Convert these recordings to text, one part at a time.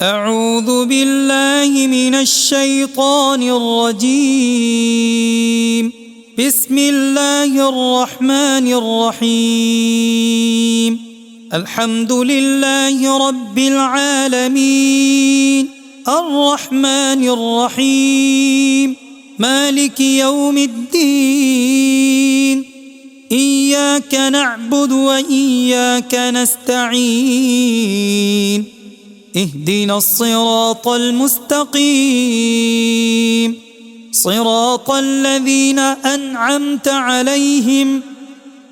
أعوذ بالله من الشيطان الرجيم. بسم الله الرحمن الرحيم. الحمد لله رب العالمين الرحمن الرحيم مالك يوم الدين. إياك نعبد وإياك نستعين. اهدنا الصراط المستقيم صراط الذين أنعمت عليهم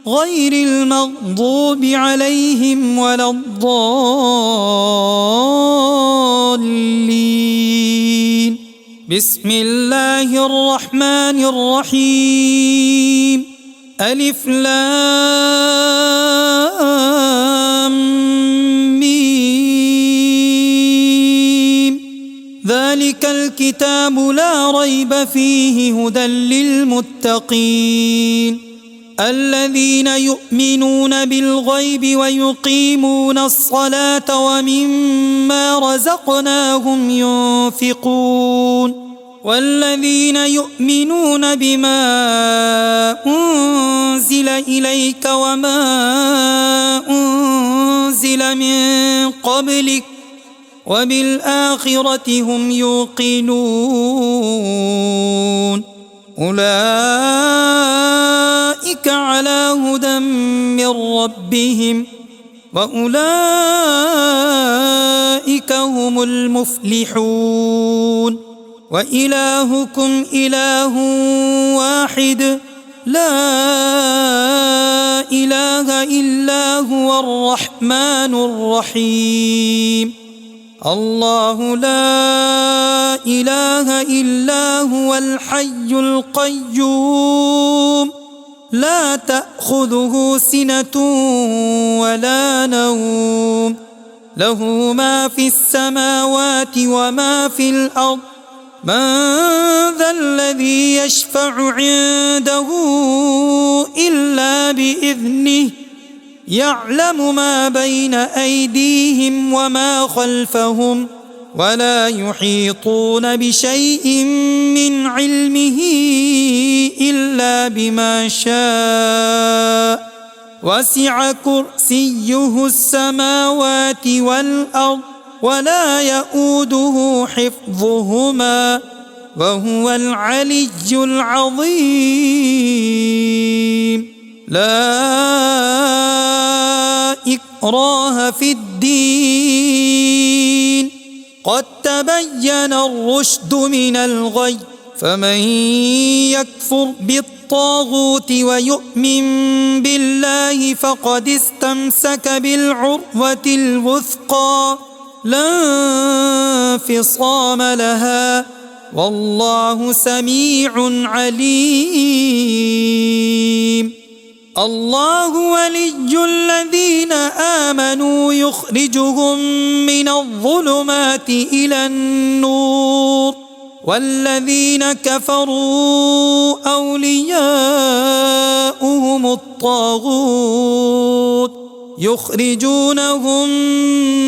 غير المغضوب عليهم ولا الضالين. بسم الله الرحمن الرحيم. ألف لام ذلك الكتاب لا ريب فيه هدى للمتقين الذين يؤمنون بالغيب ويقيمون الصلاة ومما رزقناهم ينفقون والذين يؤمنون بما أنزل إليك وما أنزل من قبلك وبالآخرة هم يوقنون أولئك على هدى من ربهم وأولئك هم المفلحون. وإلهكم إله واحد لا إله إلا هو الرحمن الرحيم. الله لا إله إلا هو الحي القيوم لا تأخذه سنة ولا نوم له ما في السماوات وما في الأرض. من ذا الذي يشفع عنده إلا بإذنه يعلم ما بين أيديهم وما خلفهم ولا يحيطون بشيء من علمه إلا بما شاء. وسع كرسيه السماوات والأرض ولا يؤوده حفظهما وهو العلي العظيم. لا إكراه في الدين قد تبين الرشد من الغي. فمن يكفر بالطاغوت ويؤمن بالله فقد استمسك بالعروة الوثقى لا انفصام لها والله سميع عليم. الله ولي الذين آمنوا يخرجهم من الظلمات إلى النور والذين كفروا أولياؤهم الطاغوت يخرجونهم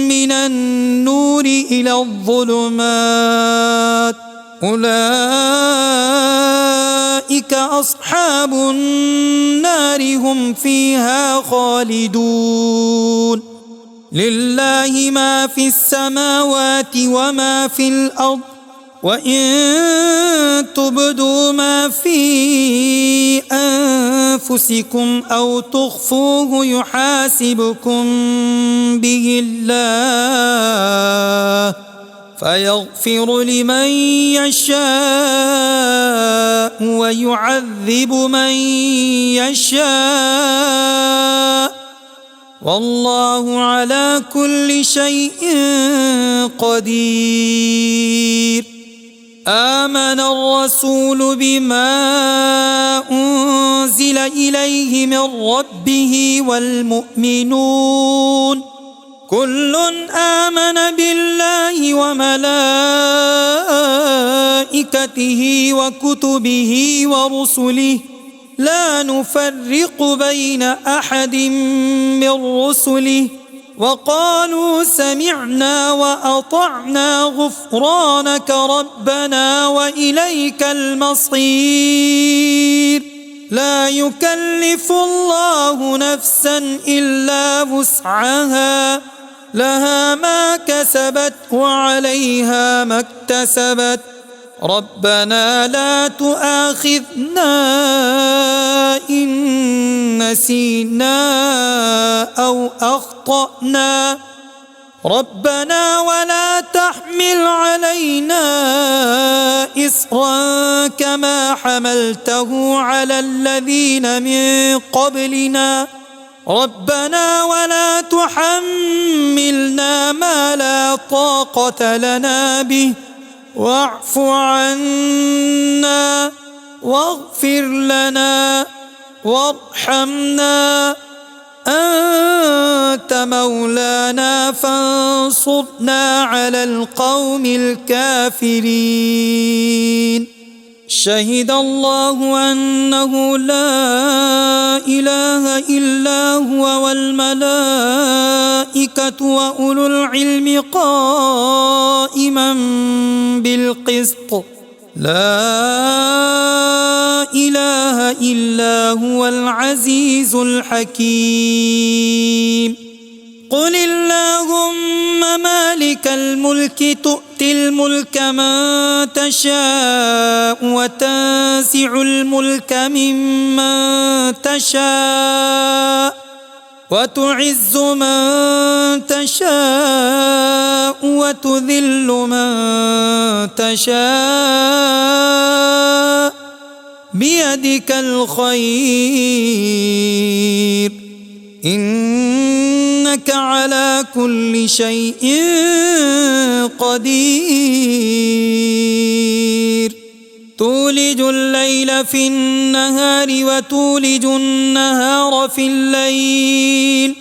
من النور إلى الظلمات أولئك أصحاب النار هم فيها خالدون. لله ما في السماوات وما في الأرض وإن تبدوا ما في أنفسكم أو تخفوه يحاسبكم به الله فيغفر لمن يشاء ويعذب من يشاء والله على كل شيء قدير. آمن الرسول بما أنزل إليه من ربه والمؤمنون كل آمن بالله وملائكته وكتبه ورسله لا نفرق بين أحد من رسله وقالوا سمعنا وأطعنا غفرانك ربنا وإليك المصير لا يكلف الله نفسا إلا وسعها لها ما كسبت وعليها ما اكتسبت ربنا لا تؤاخذنا إن نسينا أو أخطأنا ربنا ولا تحمل علينا إصرا كما حملته على الذين من قبلنا ربنا ولا تحملنا ما لا طاقة لنا به واعف عنا واغفر لنا وارحمنا أنت مولانا فانصرنا على القوم الكافرين شهد الله أنه لا إله إلا هو والملائكة وأولو العلم قائما بالقسط لا إله إلا هو العزيز الحكيم قل اللهم مالك الملك تؤتي الملك من تشاء وتنزع الملك ممن تشاء وتعز من تشاء وتذل من تشاء بيدك الخير إنك على كل شيء قدير تولج الليل في النهار وتولج النهار في الليل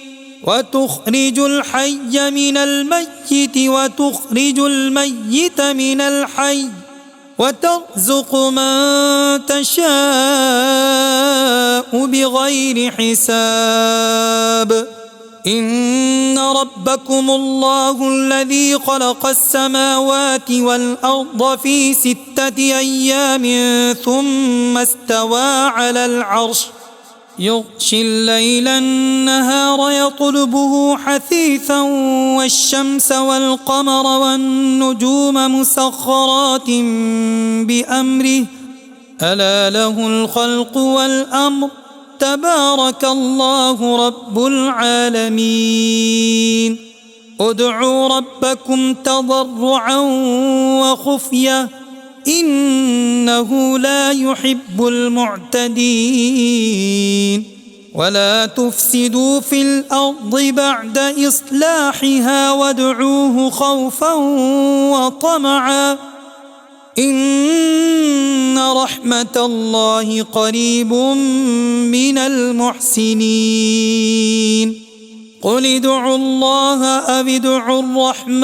وتخرج الحي من الميت وتخرج الميت من الحي وترزق من تشاء بغير حساب إن ربكم الله الذي خلق السماوات والأرض في 6 أيام ثم استوى على العرش يغشي الليل النهار يطلبه حثيثا والشمس والقمر والنجوم مسخرات بأمره ألا له الخلق والأمر تبارك الله رب العالمين ادعوا ربكم تضرعا وخفية إنه لا يحب المعتدين ولا تفسدوا في الأرض بعد إصلاحها وادعوه خوفا وطمعا إن رحمة الله قريب من المحسنين قل ادعوا الله أو ادعوا الرحمن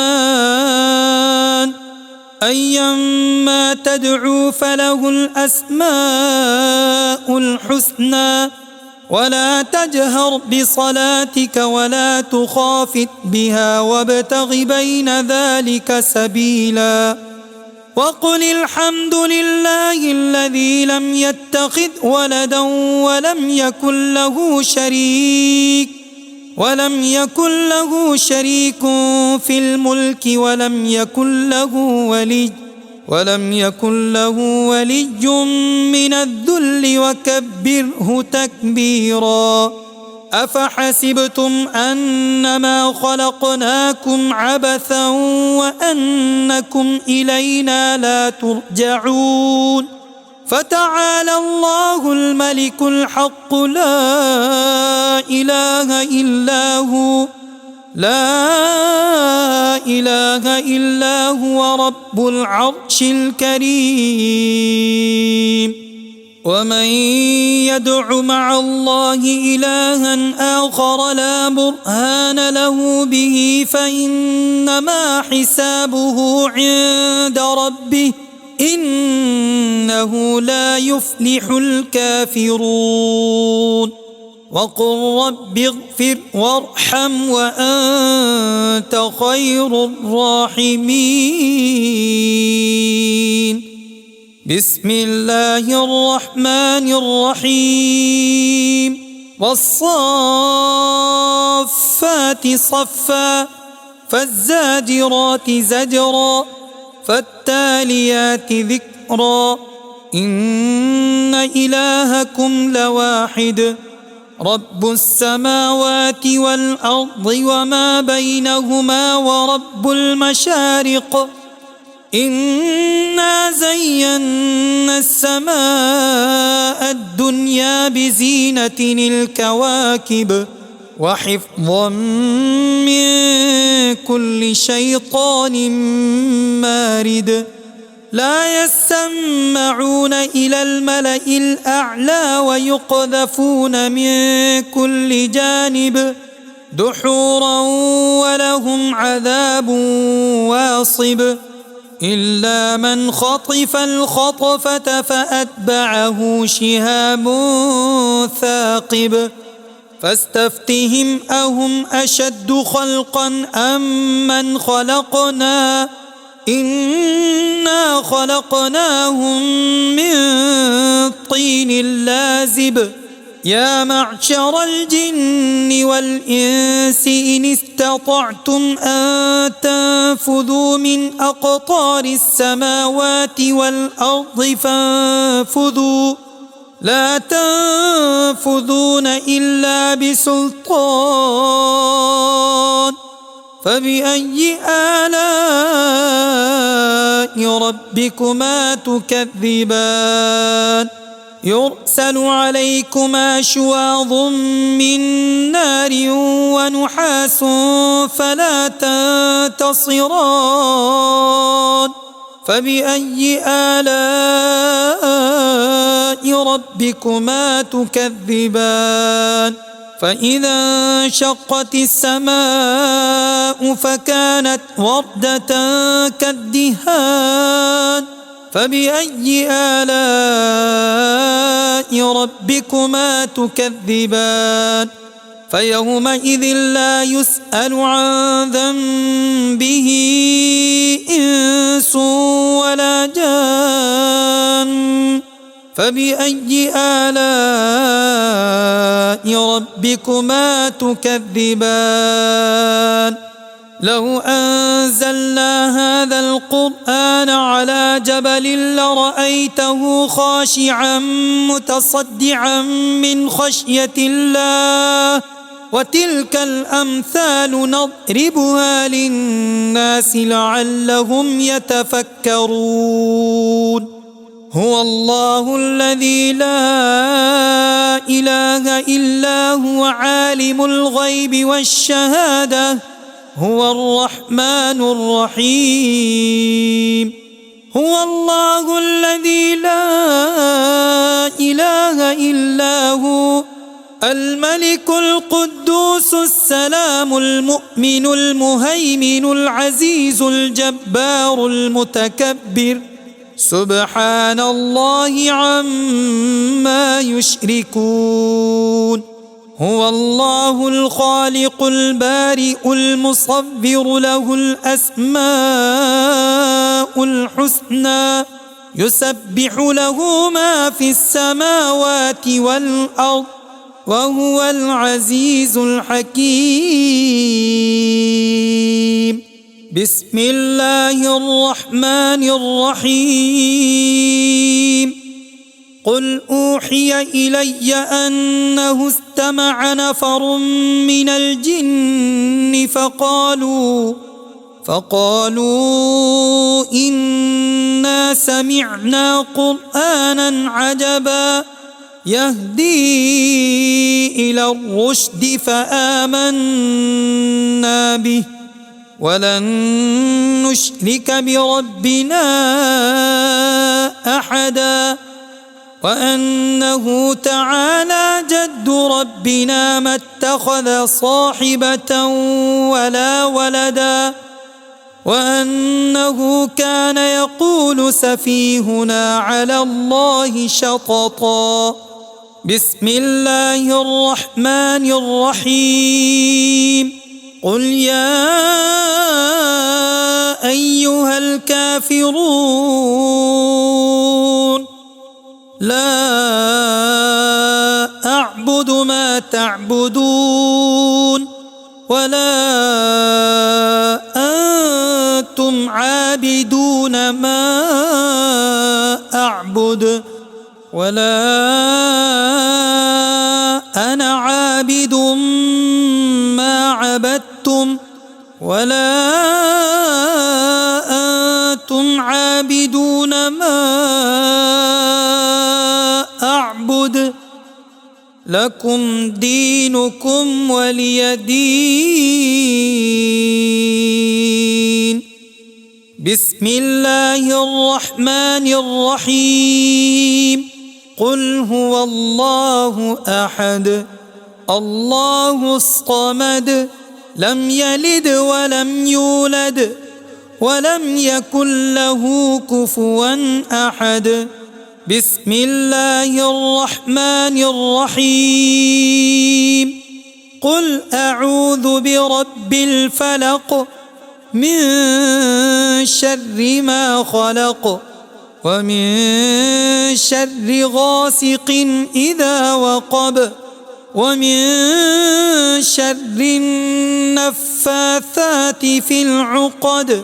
أيما تدعوا فله الأسماء الحسنى ولا تجهر بصلاتك ولا تخافت بها وابتغ بين ذلك سبيلا وقل الحمد لله الذي لم يتخذ ولدا ولم يكن له شريك في الملك ولم يكن له ولي من الذل وكبره تكبيرا أفحسبتم أنما خلقناكم عبثا وأنكم إلينا لا ترجعون فتعالى الله الملك الحق لا إله إلا هو رب العرش الكريم ومن يدع مع الله إلها آخر لا برهان له به فإنما حسابه عند ربه إنه لا يفلح الكافرون وقل رب اغفر وارحم وأنت خير الراحمين. بسم الله الرحمن الرحيم. والصافات صفا فالزاجرات زجرا فالتاليات ذكرا إن إلهكم لواحد رب السماوات والأرض وما بينهما ورب المشارق إنا زينا السماء الدنيا بزينة الكواكب وحفظا من كل شيطان مارد لا يسمعون إلى الملأ الأعلى ويقذفون من كل جانب دحورا ولهم عذاب واصب إلا من خطف الخطفة فأتبعه شهاب ثاقب فاستفتهم أهم أشد خلقا أم من خلقنا إنا خلقناهم من طين لازب يا معشر الجن والإنس إن استطعتم أن تنفذوا من أقطار السماوات والأرض فانفذوا لا تنفذون إلا بسلطان فبأي آلاء ربكما تكذبان يرسل عليكما شواظ من نار ونحاس فلا تنتصران فبأي آلاء ربكما تكذبان فإذا انشقت السماء فكانت وردة كالدهان فبأي آلاء ربكما تكذبان فيومئذ لا يسأل عن ذنبه إنس ولا جان فبأي آلاء ربكما تكذبان لو أنزلنا هذا القرآن على جبل لرأيته خاشعا متصدعا من خشية الله وتلك الأمثال نضربها للناس لعلهم يتفكرون هو الله الذي لا إله إلا هو عالم الغيب والشهادة هو الرحمن الرحيم هو الله الذي لا إله إلا هو الملك القدوس السلام المؤمن المهيمن العزيز الجبار المتكبر سبحان الله عما يشركون هو الله الخالق البارئ المصور له الأسماء الحسنى يسبح له ما في السماوات والأرض وهو العزيز الحكيم بسم الله الرحمن الرحيم قل أوحي إلي أنه استمع نفر من الجن فقالوا إنا سمعنا قرآنا عجبا يهدي إلى الرشد فآمنا به ولن نشرك بربنا أحدا وأنه تعالى جد ربنا ما اتخذ صاحبة ولا ولدا وأنه كان يقول سفيهنا على الله شططا بسم الله الرحمن الرحيم قل يا أيها الكافرون لا أعبد ما تعبدون ولا أنتم عابدون ما أعبد ولا أنا عابد ما عبدتم ولا أنتم عابدون ما أعبد لكم دينكم ولي دين. بسم الله الرحمن الرحيم قل هو الله أحد الله الصمد لم يلد ولم يولد ولم يكن له كفوا أحد. بسم الله الرحمن الرحيم قل أعوذ برب الفلق من شر ما خلق ومن شر غاسق إذا وقب ومن شر النفاثات في العقد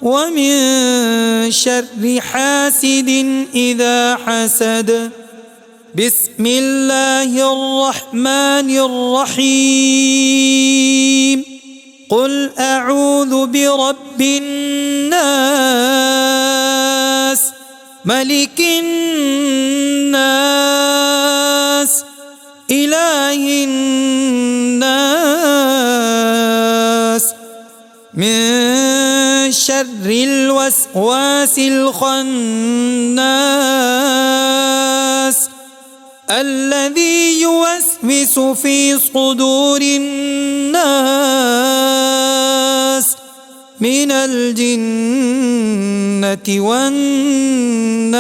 ومن شر حاسد إذا حسد. بسم الله الرحمن الرحيم قل أعوذ برب الناس ملك الناس إله الناس من شر الوسواس الخناس الذي يوسوس في صدور الناس من الجنة والناس.